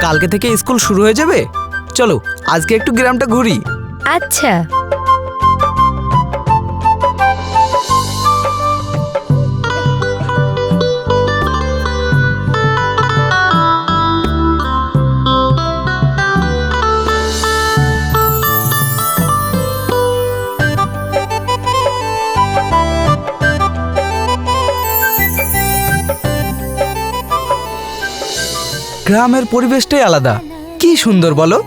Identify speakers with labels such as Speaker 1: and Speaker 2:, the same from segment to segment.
Speaker 1: কালকে থেকে স্কুল শুরু হয়ে যাবে, চলো আজকে একটু গ্রামটা ঘুরি।
Speaker 2: আচ্ছা।
Speaker 1: গ্রামের পরিবেশটাই আলাদা, কি সুন্দর বলো।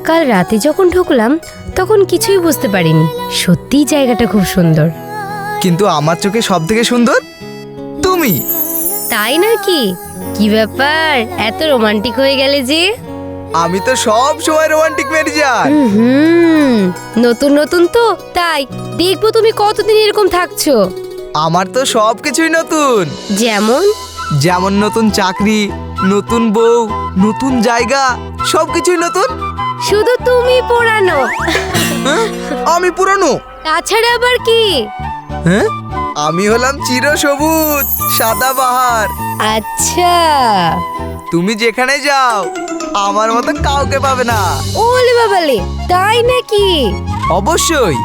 Speaker 2: কাল রাতে যখন ঢুকলাম তখন কিছুই বুঝতে পারিনি, সত্যিই জায়গাটা খুব সুন্দর।
Speaker 1: কিন্তু আমার চোখে সব থেকে সুন্দর তুমি।
Speaker 2: তাই নাকি? কি ব্যাপার, এত রোমান্টিক হয়ে গেলে যে?
Speaker 1: আমি তো সব সময় রোমান্টিক মেরিজান।
Speaker 2: নতুন নতুন তো, তাই দেখবো তুমি কতদিন এরকম থাকছো।
Speaker 1: আমার তো সব কিছুই নতুন।
Speaker 2: যেমন?
Speaker 1: যেমন নতুন চাকরি, নতুন বউ, নতুন জায়গা, সবকিছুই নতুন।
Speaker 2: শুধু তুমি পুরানো।
Speaker 1: হ্যাঁ? আমি পুরনো?
Speaker 2: তাছাড়া আবার কি?
Speaker 1: হ্যাঁ, আমি হলাম চিরসবুজ সাদাবাহার।
Speaker 2: আচ্ছা।
Speaker 1: তুমি যেখানে যাও আমার মতো কাউকে পাবে না।
Speaker 2: ওলে বাবালে, তাই নাকি?
Speaker 1: অবশ্যই।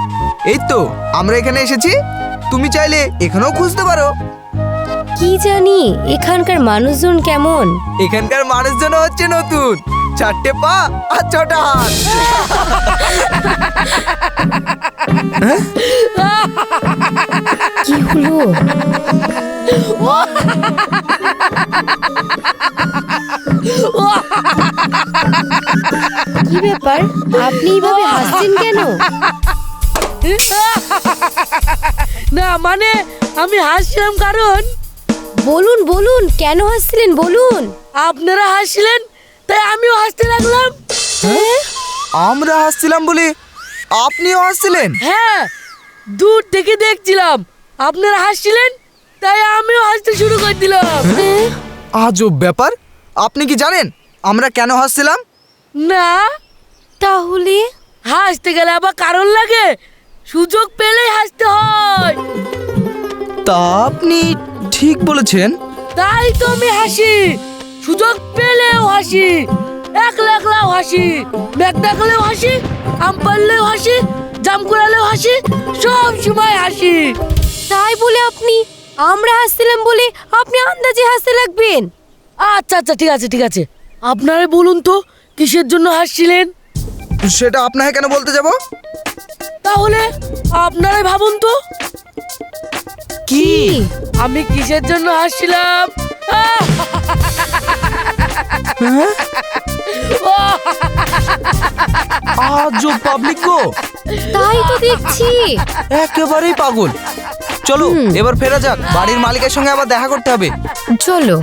Speaker 1: এই তো আমরা এখানে এসেছি, তুমি চাইলে এখানেও খুঁজতে পারো।
Speaker 2: কি জানি এখানকার মানুষজন কেমন।
Speaker 1: এখানকার মানুষজন হচ্ছে নতুন, 4টে পা আর 6টা হাত।
Speaker 2: কি হলো? কি ব্যাপার, আপনি এইভাবে হাসছেন কেন?
Speaker 3: না মানে আমি হাসছিলাম কারণ
Speaker 2: বলুন বলুন, কেন হাসছিলেন বলুন।
Speaker 3: আপনারা হাসছিলেন তাই আমিও হাসতে লাগলাম।
Speaker 1: আমরা হাসছিলাম বলে আপনিও হাসছিলেন?
Speaker 3: হ্যাঁ, দূর থেকে দেখছিলাম আপনারা হাসছিলেন তাই আমিও হাসতে শুরু করে দিলাম।
Speaker 1: আজব ব্যাপার। আপনি কি জানেন আমরা কেন হাসছিলাম?
Speaker 3: না,
Speaker 2: তাহলে?
Speaker 3: হাসতে গেলে আবার কারণ লাগে, সুযোগ পেলেই হাসতে হয়।
Speaker 1: তা আপনি ঠিক বলেছেন।
Speaker 3: তাই তো আমি হাসি, সুযোগ পেলেও হাসি, একলা একলাও হাসি, ব্যাগ ডাকলেও হাসি, আম পারলেও হাসি, জাম কুড়ালেও হাসি, সব সময় হাসি।
Speaker 2: তাই বলে আপনি আমরা হাসছিলাম বলে আপনি আন্দাজে হাসতে লাগবেন?
Speaker 3: আচ্ছা আচ্ছা, ঠিক আছে ঠিক আছে, আপনারাই বলুন তো কিসের জন্য হাসছিলেন?
Speaker 1: সেটা আপনাকে কেন বলতে যাব?
Speaker 3: তাহলে আপনারাই ভাবুন তো
Speaker 2: কি?
Speaker 3: আমি কিসের জন্য হাসছিলাম।
Speaker 1: আজব পাবলিক গো,
Speaker 2: তাই তো দেখছি।
Speaker 1: একেবারেই পাগল। চলো এবার ফেরা যাক, বাড়ির মালিকের সঙ্গে আবার দেখা করতে হবে।
Speaker 2: চলো।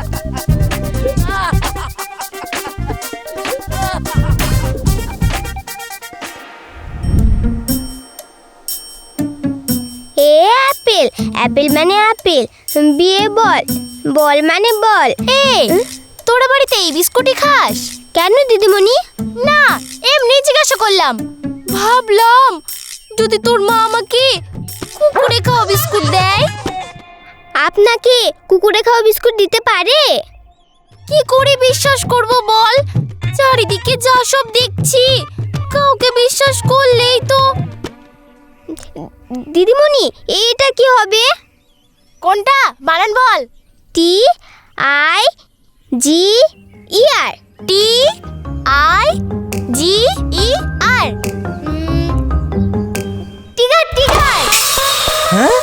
Speaker 4: এ অ্যাপেল, অ্যাপেল মানে আপেল, বিয়ে বল, বল মানে বল। এই তোরা বাড়িতে এই বিস্কুটই খাস কেন দিদিমণি? না, এমনি জিজ্ঞাসা করলাম। ভাবলাম যদি তোর মা আমাকে কুকুরে খাওয়া বিস্কুট দেয়। আপনাকে কুকুরে খাওয়া বিস্কুট দিতে পারে? কি করে বিশ্বাস করব বল, চারিদিকে যা সব দেখছি, কাউকে বিশ্বাস করলেই তো। দিদিমণি এটা কি হবে? কোনটা বানান বল। T I G E R, T I G ই আর, টিগার টিগার।
Speaker 1: হ্যাঁ,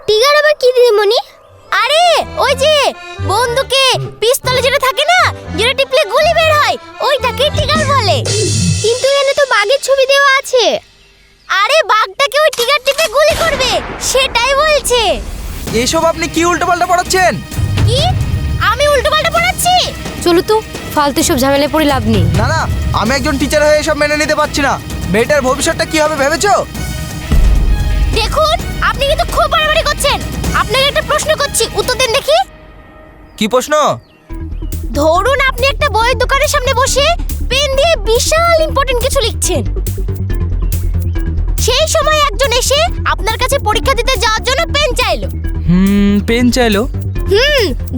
Speaker 4: টিগার আবার কি দিদিমণি? আরে ওই যে বন্দুকে পিস্তলে যেটা থাকে না, যেটা টিপলে গুলি বের হয়, ওইটাকে টিগার বলে। কিন্তু এখানে তো বাঘের ছবি দেওয়া আছে। আরে বাঘটাকে ওই টিগার টিপে গুলি করবে, সেটাই বলছে।
Speaker 1: এসব আপনি কি উল্টোপাল্টা পড়াচ্ছেন?
Speaker 4: কি? আমি উল্টোপাল্টা পড়াচ্ছি?
Speaker 2: চলো তো, ফালতু সব ঝামেলায় পড়ে লাভ নেই।
Speaker 1: না না, আমি একজন টিচার হয়ে এসব মেনে নিতে পারছি না। মেয়েটার ভবিষ্যৎটা কি হবে ভেবেছো?
Speaker 4: দেখুন আপনি কিন্তু খুব বাড়াবাড়ি করছেন। আপনাকে একটা প্রশ্ন করছি, উত্তর দিন দেখি।
Speaker 1: কি প্রশ্ন?
Speaker 4: ধরুন আপনি একটা বইয়ের দোকানের সামনে বসে পেন দিয়ে বিশাল ইম্পর্টেন্ট কিছু লিখছেন। সেই সময় একজন এসে আপনার কাছে পরীক্ষা দিতে যাওয়ার জন্য পেন চাইলো।
Speaker 1: পেন চাইলো?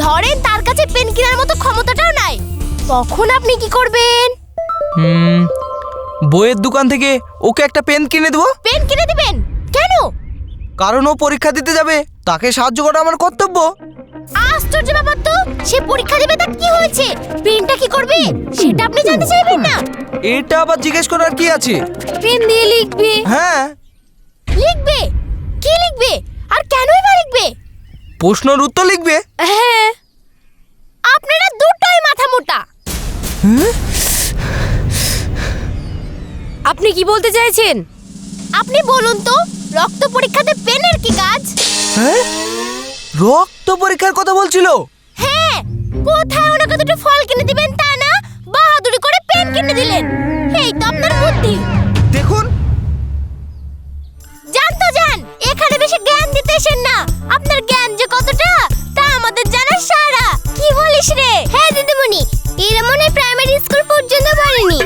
Speaker 4: ধরেন তার কাছে পেন কেনার মতো ক্ষমতাটাও নাই, তখন আপনি কি করবেন?
Speaker 1: বইয়ের দোকান থেকে ওকে একটা পেন কিনে দেবো।
Speaker 4: পেন কিনে দিবেন কেন?
Speaker 1: কারণ ও পরীক্ষা দিতে যাবে, তাকে সাহায্য করা আমার কর্তব্য।
Speaker 4: আশ্চর্য ব্যাপার তো, সে পরীক্ষা দেবে তার কি হয়েছে, পেনটা কি করবে সেটা আপনি জানতে চাইবেন না?
Speaker 1: এটা আবার জিজ্ঞেস করার কি আছে?
Speaker 2: পেন দিয়ে লিখবে।
Speaker 1: হ্যাঁ,
Speaker 4: লিখবে? কি লিখবে আর কেনই বা লিখবে?
Speaker 1: প্রশ্নের উত্তর লিখবে।
Speaker 2: হ্যাঁ,
Speaker 4: আপনারা দুটোই মাথা মোটা।
Speaker 2: আপনি কি বলতে চাইছেন?
Speaker 4: আপনি বলুন তো, রক্ত পরীক্ষাতে পেনের কি কাজ?
Speaker 1: হ্যাঁ, রক্ত পরীক্ষার কথা বলছিল।
Speaker 4: হ্যাঁ, কোথায় ওনাকে দুটো ফল কিনে দিবেন তা না, বাহাদুরি করে পেন কিনে দিলেন। এই তো আপনার বুদ্ধি।
Speaker 1: দেখুন,
Speaker 4: জান তো জান, এখানে বেশি জ্ঞান দিতে এসেন না। আপনার জ্ঞান যে কতটা তা আমাদের জানার সারা। কি বলিস রে? হ্যাঁ দিদিমণি, এরা মনে হয় প্রাইমারি স্কুল পর্যন্ত পারেনি।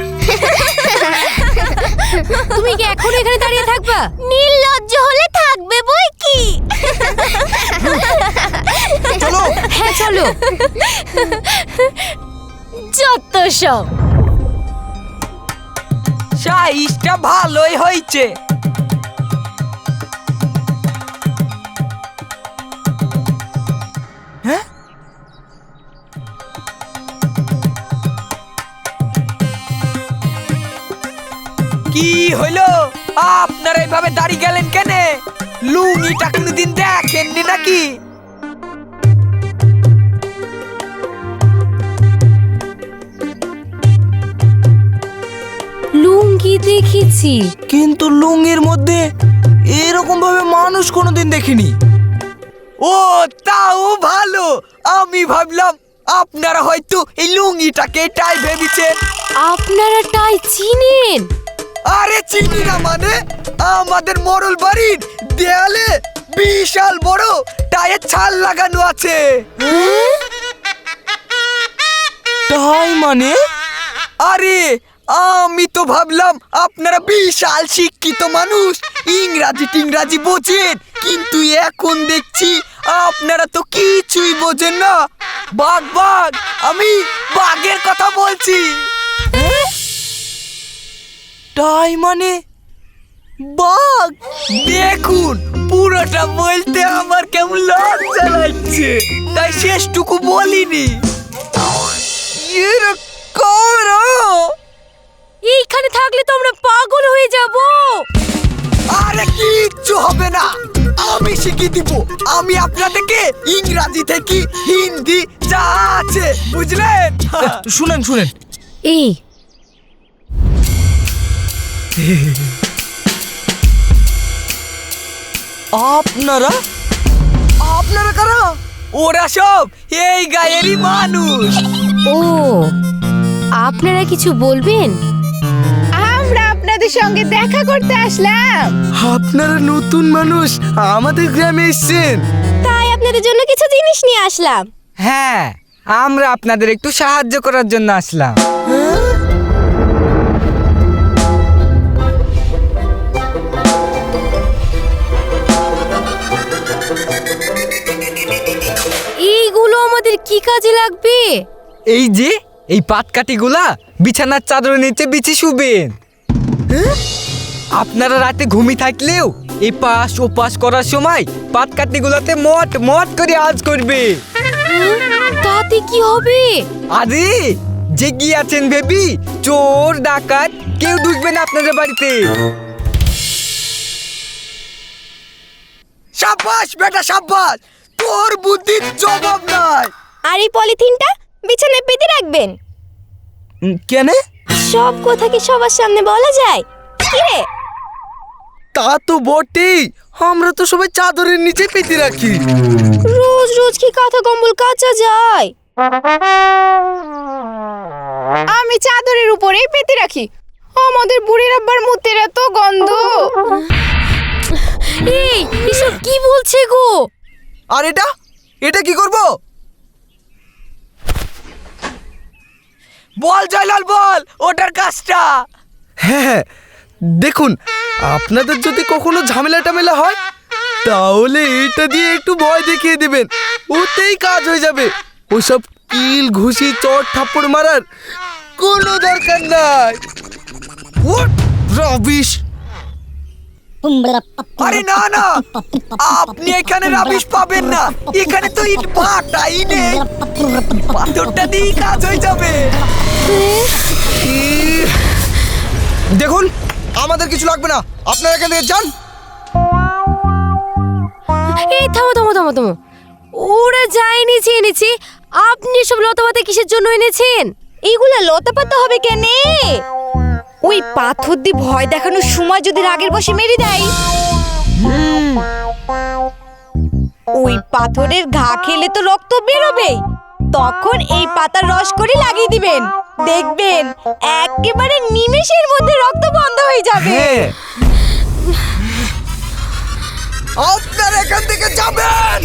Speaker 2: তুমি কি এখন এখানে দাঁড়িয়ে থাকবা?
Speaker 4: নির্লজ্জ হলে থাকবে বই কি।
Speaker 1: চলো।
Speaker 2: হ্যাঁ চলো।
Speaker 4: যত সব।
Speaker 1: সাইজটা ভালোই হয়েছে। হ্যাঁ, কি হইলো? আপনারা এইভাবে দাঁড়িয়ে গেলেন কেন? লুঙ্গিটা কোনদিন দেখেননি নাকি?
Speaker 2: লুঙ্গি দেখেছি।
Speaker 1: কিন্তু লুঙ্গির মধ্যে এরকম ভাবে মানুষ কোনোদিন দেখিনি। ও, তাও ভালো। আমি ভাবলাম আপনারা হয়তো এই লুঙ্গিটাকে টাই ভেবেছেন।
Speaker 2: আপনারা টাই চিনেন?
Speaker 1: আরে চিনি না মানে, আমাদের মোড়ল বাড়ির দেয়ালে বিশাল বড় টাইয়ের ছাল লাগানো আছে। টাই মানে? আরে আমি তো ভাবলাম আপনারা বিশাল শিক্ষিত মানুষ, ইংরাজি বোঝেন, কিন্তু এখন দেখছি আপনারা তো কিছুই বোঝেন না। বাঘ বাঘ, আমি বাঘের কথা বলছি। টাই মানে বাঘ? দেখুন, পুরোটা বলতে আমার কেমন লজ্জা লাগছে, তাই শেষটুকু বলিনি।
Speaker 2: এইখানে থাকলে তো আমরা পাগল হয়ে যাব।
Speaker 1: আরে কিচ্ছু হবে না, আমি শিখিয়ে দিব। আমি আপনাদেরকে ইংরাজি থেকে হিন্দি যা আছে বুঝলেন। শুনেন শুনেন,
Speaker 2: এই
Speaker 1: আপনারা আপনারা কারা? ওরা সব এই গায়েরই মানুষ।
Speaker 2: ও, আপনারা কিছু বলবেন?
Speaker 5: আমরা আপনাদের সঙ্গে দেখা করতে আসলাম।
Speaker 1: আপনারা নতুন মানুষ, আমাদের গ্রামে এসেছেন।
Speaker 4: তাই আপনাদের জন্য কিছু জিনিস নিয়ে আসলাম।
Speaker 6: হ্যাঁ, আমরা আপনাদের একটু সাহায্য করার জন্য আসলাম।
Speaker 2: এইগুলো আমাদের কি কাজে লাগবে?
Speaker 6: এই যে এই পাটকাঠিগুলা বিছানার চাদরের নিচে বিছিয়ে শুবেন। আপনারা রাতে ঘুমিয়ে থাকলেও এই পাশ ও পাশ করার সময় পাটকাঠিগুলোতে মট মট করে আওয়াজ করবে।
Speaker 2: তাতে কি হবে?
Speaker 6: আরে যে গিয়েছেন ভেবি চোর ডাকাত কেউ ঢুকবে না আপনাদের বাড়িতে।
Speaker 1: সাব্বাস বেটা সাব্বাস, তোর বুদ্ধির জবাব নাই।
Speaker 4: আর এই পলিথিনটা বিছানায় পেতে রাখবেন।
Speaker 1: কেন?
Speaker 4: সব কথা কি সবার সামনে বলা যায়? কি রে?
Speaker 1: তা তো বটেই, আমরা তো সবাই চাদরের নিচে পেতে রাখি।
Speaker 4: রোজ রোজ কি কাঁথা কম্বল কাচা যায়?
Speaker 5: আমি চাদরের উপরেই পেতে রাখি। আমাদের বুড়ির আব্বার মুতের এত গন্ধ।
Speaker 2: এই এসব কি বলছে গো?
Speaker 1: আর এটা এটা কি করব? বল জয়লাল বল, ওটার কাজটা। হ্যাঁ, দেখুন, আপনাদের যদি কখনো ঝামেলা টামেলা হয় তাহলে এটা দিয়ে একটু ভয় দেখিয়ে দেবেন, ওতেই কাজ হয়ে যাবে। ওসব কিল ঘুষি চট থাপ্পড় মারার কোনো দরকার নাই। রবিশ! আরে না না, আপনি এখানে রাবিশ পাবেন না। এখানে তো ইট ভাটাই নেই, পাথরটা দিয়ে কাজ হয়ে যাবে। দেখুন, আমাদের কিছু লাগবে না, আপনারা এখান থেকে যান।
Speaker 2: এই থামো থামো থামো থামো, ওরা যা এনেছে এনেছে, আপনি সব লতাপাতা কিসের জন্য এনেছেন?
Speaker 5: এইগুলা লতা পাতা হবে কেন? ওই পাথর দিয়ে ভয় দেখানোর সময় যদি রাগের বশে মেরে দেয়, ওই পাথরের ঘা খেলে তো রক্ত বেরোবে, তখন এই পাতার রস করে লাগিয়ে দিবেন, দেখবেন একেবারে নিমেষের মধ্যে রক্ত বন্ধ হয়ে যাবে।
Speaker 1: হ্যাঁ, আপনারা এখান থেকে যাবেন।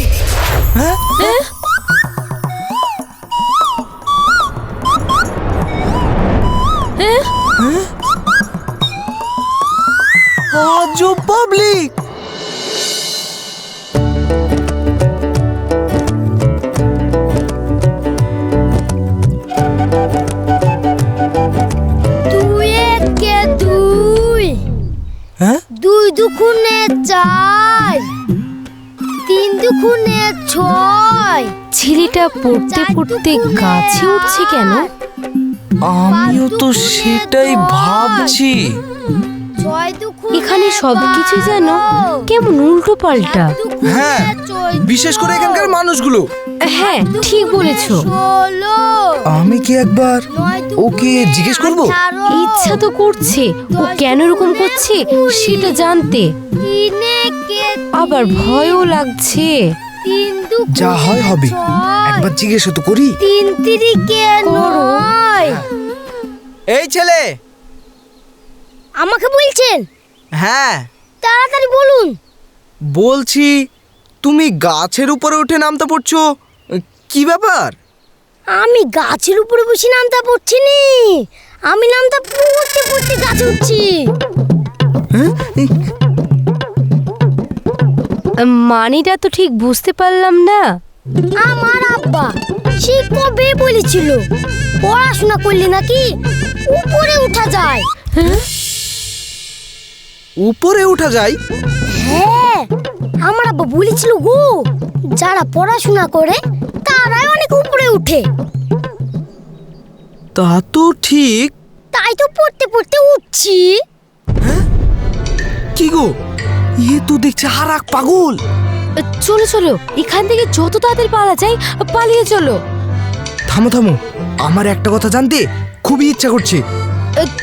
Speaker 1: আজব পাবলিক!
Speaker 4: দুই একে দুই,
Speaker 1: হ্যাঁ,
Speaker 4: দুই দুগুণে চার, তিন দুগুণে ছয়।
Speaker 2: ছেলেটা পড়তে পড়তে গাছে উঠছে কেন?
Speaker 1: আমিও তো সেটাই ভাবছি।
Speaker 4: ছয় দুগুণে
Speaker 2: এখানে সবকিছু যেন কেমন উল্টো পাল্টা।
Speaker 1: হ্যাঁ, বিশেষ করে এখানকার মানুষগুলো।
Speaker 2: হ্যাঁ, ঠিক বলেছো।
Speaker 4: 16,
Speaker 1: আমি কি একবার ওকে জিজ্ঞেস করব?
Speaker 2: ইচ্ছা তো করছে ও কেন এরকম করছে সেটা জানতে, আবার ভয়ও লাগছে।
Speaker 1: যা হয় হবে, একবার জিজ্ঞেস তো করি।
Speaker 4: 3 তিরিকে 9।
Speaker 1: এই ছেলে!
Speaker 4: আমাকে বলছেন?
Speaker 1: হ্যাঁ,
Speaker 4: তাড়াতাড়ি বলুন।
Speaker 1: বলছি, তুমি গাছের উপরে উঠে নামতে পড়ছো, কি ব্যাপার?
Speaker 4: আমি গাছের উপরে বসে নামতা পড়ছি নি, আমি নামতা পড়তে পড়তে গাছে উঠছি।
Speaker 2: মানিটা তো ঠিক বুঝতে পারলাম না।
Speaker 4: আমার আব্বা সে কবে বলেছিল পড়াশোনা করলে নাকি উপরে উঠা যায়।
Speaker 1: উপরে উঠা যায়?
Speaker 4: হ্যাঁ, আমার আব্বা বলেছিল গো, যারা পড়াশোনা করে তারাই অনেক উপরে উঠে।
Speaker 1: তা তো ঠিক।
Speaker 4: তাই তো পড়তে পড়তে উঠছি।
Speaker 1: কি গো, ইয়ে তো দেখছে আর এক পাগল।
Speaker 2: চলো চলো, এখান থেকে যত তাড়াতাড়ি পালা যায় পালিয়ে চলো।
Speaker 1: থামো থামো, আমার একটা কথা জানতে খুবই ইচ্ছা করছে।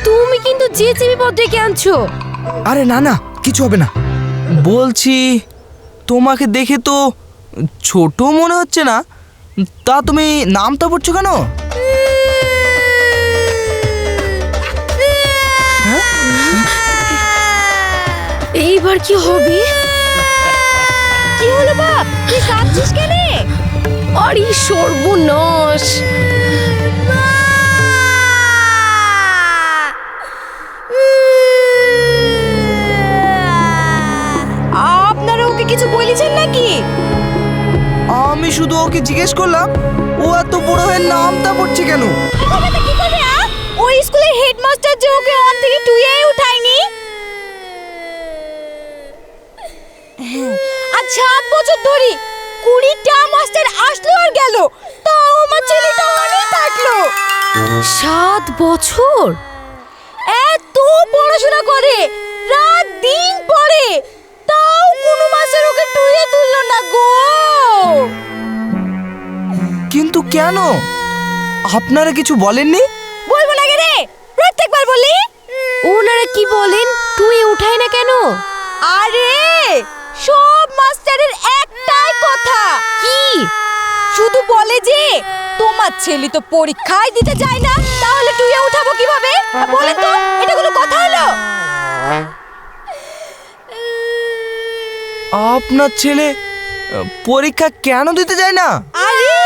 Speaker 2: তুমি কিন্তু যে বিপদ ডেকে আনছো।
Speaker 1: আরে না না, কিছু হবে না। বলছি, তোমাকে দেখে তো ছোট মনে হচ্ছে না, তা তুমি নামটা পড়ছো কেন?
Speaker 2: এইবার কি হবে?
Speaker 5: কি হলো বাপ, তুই কাঁদছিস কেন?
Speaker 2: আরে সর্বনাশ!
Speaker 5: আপনারা ওকে কিছু বলেছেন নাকি?
Speaker 1: আমি শুধু ওকে জিজ্ঞেস করলাম, ও এত বড় হয়ে নামটা পড়ছে কেন।
Speaker 5: কি করবে? ওই স্কুলের হেডমাস্টার যে ওকে 1 থেকে 2 এ উঠায়নি। আজ 7 বছর ধরে 20টা মাস্টার আসলো আর গেল, তাও আমার ছেলেটা অনেক থাকলো।
Speaker 2: 7 বছর?
Speaker 5: এত পড়াশোনা করে, রাত দিন পড়ে, তাও কোনো মাস্টার ওকে টুয়ে তুললো না গো।
Speaker 1: কিন্তু কেন, আপনারা কিছু বলেননি?
Speaker 5: বলবো না রে, প্রত্যেকবার বলি।
Speaker 2: ওনারা কি বলেন, তুই উঠাই না কেন?
Speaker 5: আরে সব মাস্টারের একটাই কথা,
Speaker 2: কি?
Speaker 5: শুধু বলে যে তোমার ছেলে তো পরীক্ষায় দিতে যায় না, তাহলে টুয়ে উঠাবো কিভাবে? বলেন তো, এটা কোনো কথা হলো?
Speaker 1: আপনার ছেলে পরীক্ষা কেন দিতে যায় না?
Speaker 5: আরে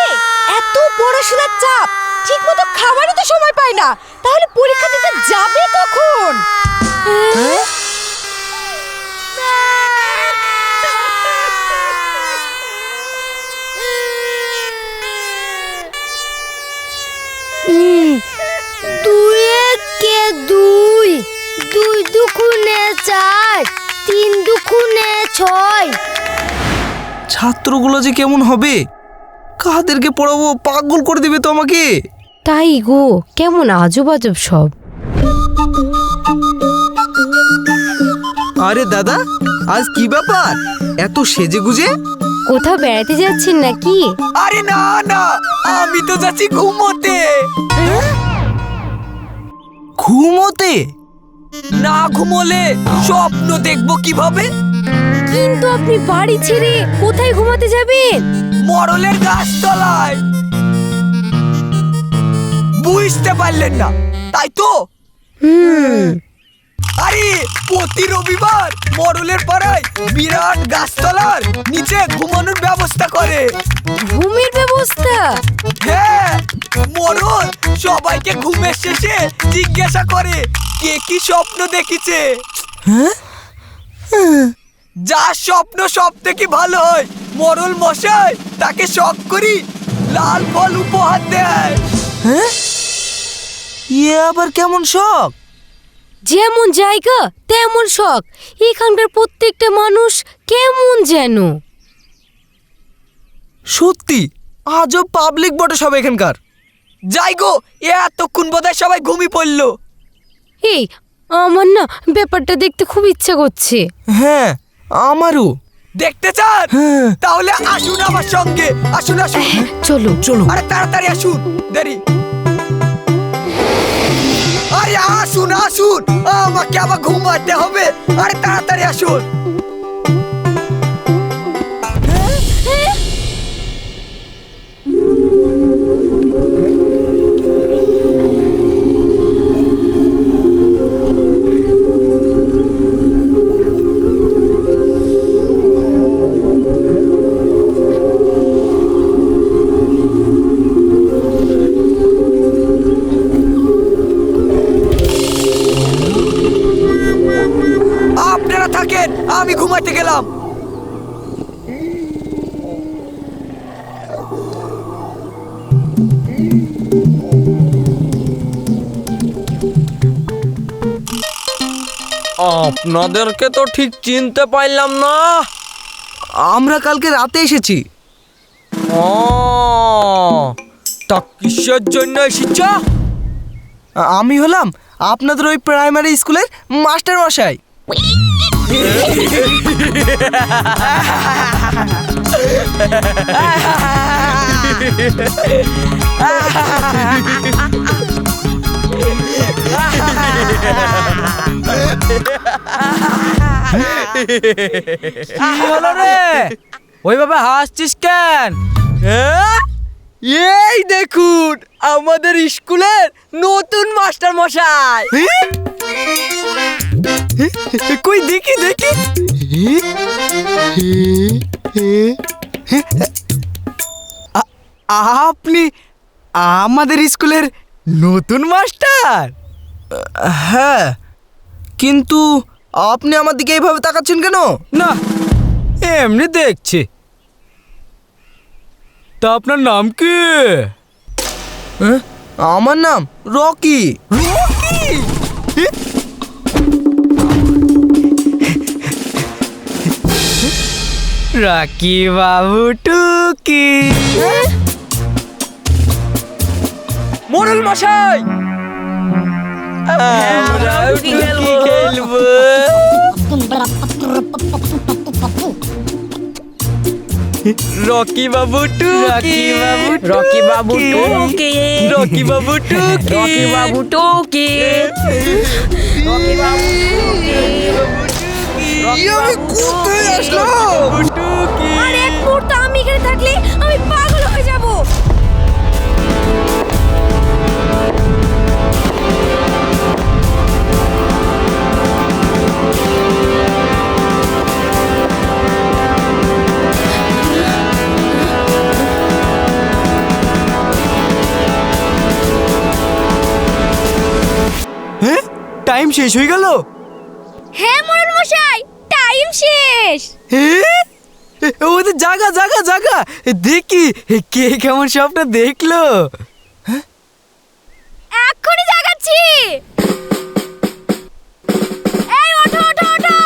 Speaker 5: এত পড়াশোনার চাপ, ঠিক মতো খাবারও তো সময় পায় না, তাহলে পরীক্ষা দিতে যাবে কখন?
Speaker 4: দুগুণে 6।
Speaker 1: ছাত্রগুলো যে কেমন হবে, কাদেরকে পড়াবো, পাগল করে দিবে তো আমাকে।
Speaker 2: তাই গো, কেমন আজব আজব সব।
Speaker 1: আরে দাদা, আজ কি ব্যাপার, এত সেজে গুজে?
Speaker 2: কোথাও বেড়াতে যাচ্ছেন নাকি?
Speaker 1: আরে না না, আমি তো যাচ্ছি ঘুমোতে। ঘুমোতে? না ঘুমোলে স্বপ্ন দেখবো কিভাবে?
Speaker 2: কিন্তু আপনি বাড়ি ছেড়ে কোথায় ঘুমাতে যাবেন?
Speaker 1: মরলের গাছতলায়। বুঝতে পারলেন না তাই তো? আরে প্রতি রবিবার মরলের পাড়ায় বিরাট গাছতলার নিচে ঘুমানোর ব্যবস্থা করে।
Speaker 2: ঘুমের ব্যবস্থা?
Speaker 1: হ্যাঁ, মরল সবাইকে ঘুমের শেষে জিজ্ঞাসা করে কে কি স্বপ্ন দেখেছে। যার স্বপ্ন সব থেকে ভালো হয়, মরল মশাই তাকে শখ করি লাল ফল উপহার দেয়। হ্যাঁ, ইয়ে আবার কেমন শখ?
Speaker 2: যেমন জায়গা তেমন শখ। এখানকার প্রত্যেকটা মানুষ কেমন যেন।
Speaker 1: সত্যি আজব পাবলিক বটে সব এখানকার। যাই গো, এতক্ষণ বোধহয় সবাই ঘুমিয়ে পড়লো।
Speaker 2: এই, আমার না ব্যাপারটা দেখতে খুব ইচ্ছা করছে।
Speaker 1: হ্যাঁ, আমারও। দেখতে চান? তাহলে আসুন আমার সঙ্গে, আসুন আসুন।
Speaker 2: চলো চলো।
Speaker 1: আরে তাড়াতাড়ি আসুন, দেরি। আরে আসুন আসুন, আমাকে আবার ঘুমাতে হবে। আরে তাড়াতাড়ি আসুন। আপনারা থাকেন, আমি ঘুমাতে গেলাম।
Speaker 6: আপনাদেরকে তো ঠিক চিনতে পারলাম না।
Speaker 1: আমরা কালকে রাতে এসেছি।
Speaker 6: ও, তা কিসের জন্য এসেছ?
Speaker 1: আমি হলাম আপনাদের ওই প্রাইমারি স্কুলের মাস্টার মশাই।
Speaker 6: কি হলো রে, ওইভাবে হাসছিস কেন? এই দেখুন আমাদের স্কুলের নতুন মাস্টার মশাই।
Speaker 1: কই দেখি দেখি। আপনি আমাদের স্কুলের নতুন মাস্টার? হ্যাঁ, কিন্তু আপনি আমার দিকে এইভাবে তাকাচ্ছেন কেন?
Speaker 6: না, এমনি দেখছি। তা আপনার নাম কি?
Speaker 1: আমার নাম রকি। রকি?
Speaker 6: রকি বাবু টুকি। মোড়ল মশাই, আমরা টুকি খেলবো। রকি বাবু টুকি, রকি বাবু টুকি, রকি বাবু টুকি, রকি বাবু টুকি, রকি বাবু
Speaker 1: আমি কোথায় আসলাম?
Speaker 6: টুকি।
Speaker 2: আর এক মুহূর্ত আমি এখানে থাকলে আমি পাগল হয়ে যাব।
Speaker 1: হ্যাঁ, টাইম শেষ হয়ে গেল।
Speaker 4: হ্যাঁ মোড়ল মশাই, টাইম শেষ।
Speaker 1: ওদের জাগা জাগা জাগা, দেখি কে কেমন স্বপ্ন দেখলো।
Speaker 4: এক্ষুনি জাগাচ্ছি। এই ওঠো ওঠো ওঠো।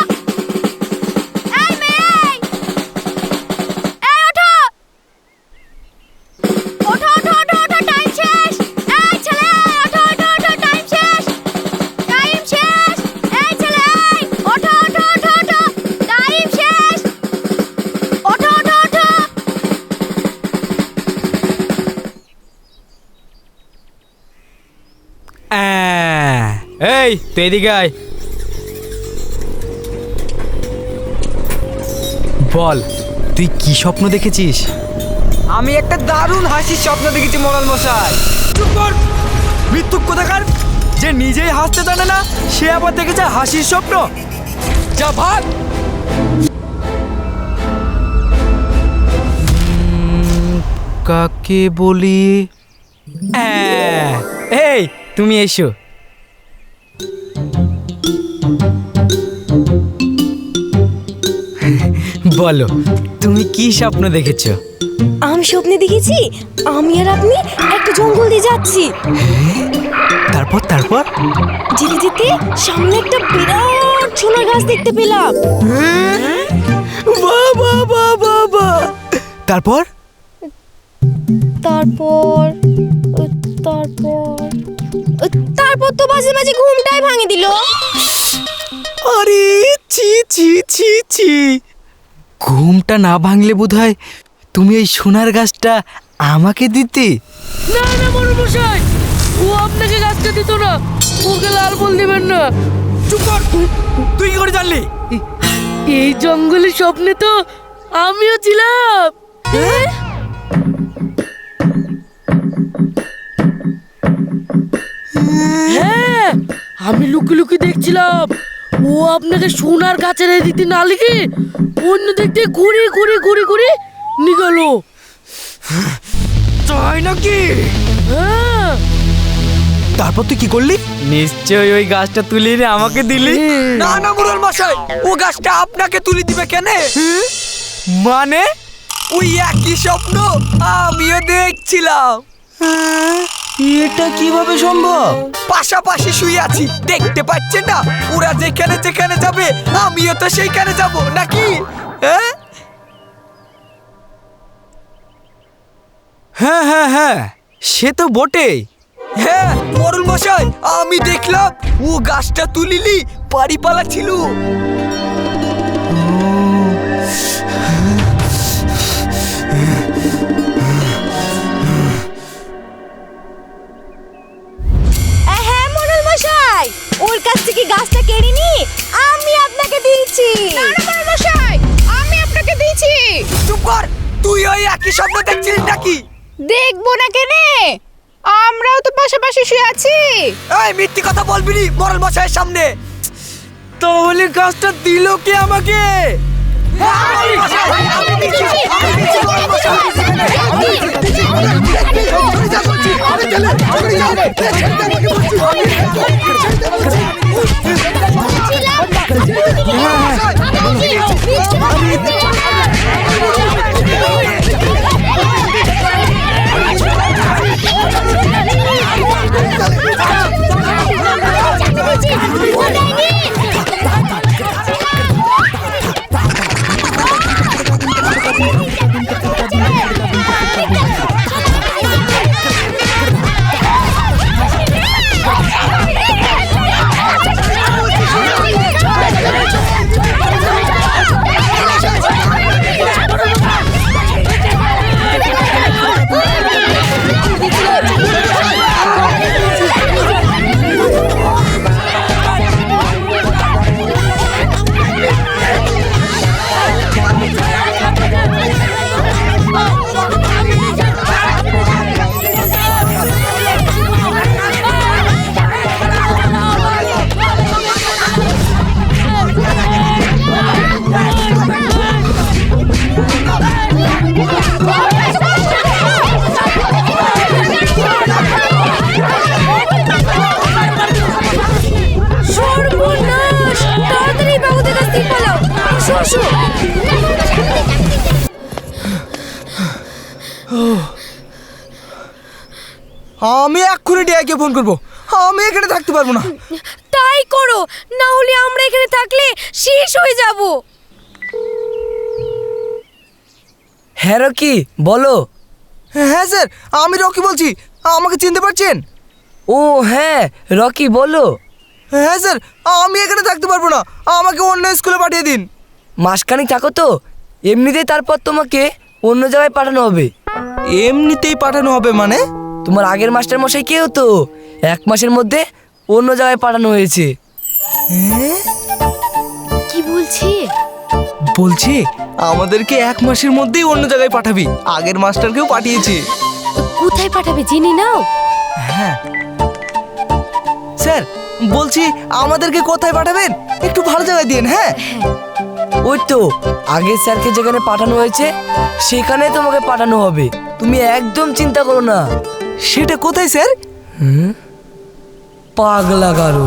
Speaker 6: এই তুই এদিকে আয়। বল তুই কি স্বপ্ন দেখেছিস? আমি একটা দারুণ হাসির স্বপ্ন দেখেছি মোড়ল মশাই। চুপ কর, মৃত্যুক কোথাকার! যে নিজেই হাসতে জানে না সে আবার দেখেছে হাসির স্বপ্ন। যা ভাগ। কাকে বলি? এই তুমি এসো। বলো তুমি কি স্বপ্ন দেখেছো?
Speaker 5: আমি স্বপ্নে দেখেছি আমি আর আপনি একটা জঙ্গল দিয়ে যাচ্ছি।
Speaker 6: তারপর তারপর
Speaker 5: যেতে যেতে সামনে একটা বিরাট সোনার গাছ দেখতে পেলাম।
Speaker 6: বাবা বাবা বাবা। তারপর
Speaker 5: তারপর তারপর তারপর তো মাঝে মাঝে ঘুমটাই ভাঙে দিল।
Speaker 6: আরে ছি ছি ছি ছি, ঘুমটা না ভাঙলে বোধহয় তুমি এই সোনার গাছটা আমাকে দিতে।
Speaker 3: না না বড় মশাই, ও আপনাকে গাছটা দিত না, ওকে লাল বল দিবেন না।
Speaker 6: চুপ কর, তুই কি করে জানলি?
Speaker 3: এই জঙ্গলের স্বপ্নে তো আমিও ছিলাম। হ্যাঁ, আমি লুকি লুকি দেখছিলাম ও আপনাকে সোনার গাছের দিতে না লিখে অন্য দিক দিয়ে ঘুরে ঘুরে ঘুরে ঘুরে নিগেল।
Speaker 6: তাই নাকি?
Speaker 3: হ্যাঁ,
Speaker 6: তারপর তুই কি করলি? নিশ্চয়ই ওই গাছটা তুলে এনে আমাকে দিলি।
Speaker 1: না না মোড়ল মশাই, ও গাছটা আপনাকে তুলে দিবে কেন?
Speaker 6: মানে
Speaker 1: ওই একই স্বপ্ন আমিও দেখছিলাম।
Speaker 6: এটা কিভাবে সম্ভব?
Speaker 1: পাশাপাশি শুয়ে আছি, দেখতে পাচ্ছেন না? ওরা যেখানে যেখানে যাবে আমিও তো সেইখানে যাব নাকি? হ্যাঁ
Speaker 6: হ্যাঁ হ্যাঁ হ্যাঁ, সে তো বটেই।
Speaker 1: হ্যাঁ মোড়ল মশাই, আমি দেখলাম ও গাছটা তুলিলি বাড়িপালা ছিল।
Speaker 5: হ্যাঁ মোড়ল মশাই, ওর কাছ থেকে গাছটা কেড়ে নি আমি আপনাকে দিয়েছি। না না মোড়ল মশাই, আমি আপনাকে দিয়েছি।
Speaker 1: চুপ কর, তুই ওই একই স্বপ্ন দেখছিস নাকি?
Speaker 5: দেখবো না কেনে, আমরাও তো পাশাপাশি শুয়ে আছি।
Speaker 1: এই মিথ্যে কথা বলবি নি মোড়ল মশাইয়ের সামনে।
Speaker 6: তাহলে গাছটা দিল কে আমাকে?
Speaker 5: সর্বনাশ, তাড়াতাড়ি বাবুদের কাছ থেকে পালাও। আসো আসো।
Speaker 1: আমি এক্ষুনি ডিআইকে ফোন করবো, আমি এখানে থাকতে পারবো না।
Speaker 5: তাই করো, না হলে আমরা এখানে থাকলে শেষ হয়ে যাব।
Speaker 1: হ্যাঁ রকি বলো। হ্যাঁ স্যার, আমি রকি বলছি, আমাকে চিনতে পারছেন? ও হ্যাঁ রকি বলো। হ্যাঁ স্যার, আমি এখানে থাকতে পারবো না, আমাকে অন্য স্কুলে পাঠিয়ে দিন। মাসখানেক থাকো তো, এমনিতেই তারপর তোমাকে অন্য জায়গায় পাঠানো হবে। এমনিতেই পাঠানো হবে মানে? তোমার আগের মাস্টার মশাই কেউ তো 1 মাসের মধ্যে
Speaker 3: অন্য জায়গায় পাঠানো হয়েছে।
Speaker 2: কি বলছি?
Speaker 1: বলছি আমাদেরকে 1 মাসের মধ্যেই অন্য জায়গায় পাঠাবি। আগের মাস্টারকেও পাঠিয়েছে।
Speaker 2: কোথায় পাঠাবে জেনে নাও।
Speaker 1: হ্যাঁ স্যার, বলছি আমাদেরকে কোথায় পাঠাবেন? একটু ভালো জায়গায় দিন। হ্যাঁ
Speaker 3: ওই তো আগের স্যারকে যেখানে পাঠানো হয়েছে সেখানে তোমাকে পাঠানো হবে, তুমি একদম চিন্তা করো না।
Speaker 1: সেটা কোথায় স্যার?
Speaker 3: পাগলা গারো।